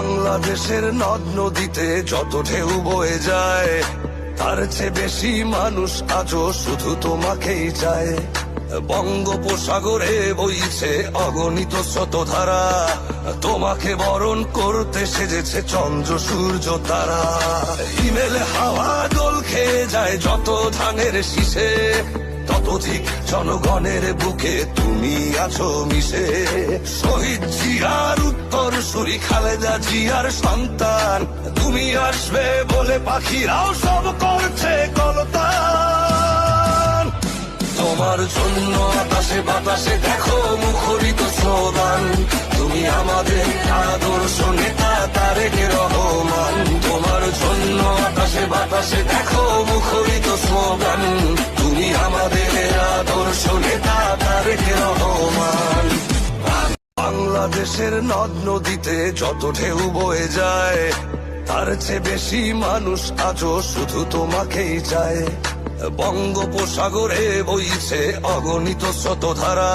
বাংলাদেশের নদ নদীতে যত ঢেউ বয়ে যায়, তার চেয়ে বেশি মানুষ আজও শুধু তোমাকেই চায়। বঙ্গোপসাগরে বইছে অগণিত স্রোতধারা, তোমাকে বরণ করতে সেজেছে চন্দ্র সূর্য তারা। ইমেলে হাওয়া দোল খেয়ে যায় যত ধানের শীষে, ততোধিক জনগণের বুকে তুমি আছো মিশে। শহীদ জিয়ার উত্তর সুরি খালেদা জিয়ার সন্তান, তুমি আসবে বলে পাখিরাও সব করছে কলতান। তোমার জন্য আকাশে বাতাসে দেখো মুখরিত স্লোগান, তুমি আমাদের আদর্শ নেতা তারেক রহমান। তোমার জন্য আকাশে বাতাসে দেখো মুখরিত স্লোগান, তুমি আমাদের আদর্শ নেতা তারেক রহমান। বাংলাদেশের নদ নদীতে যত ঢেউ বয়ে যায়, তার চেয়ে বেশি মানুষ আজও শুধু তোমাকেই চায়। বঙ্গোপসাগরে বইছে অগণিত স্রোতধারা,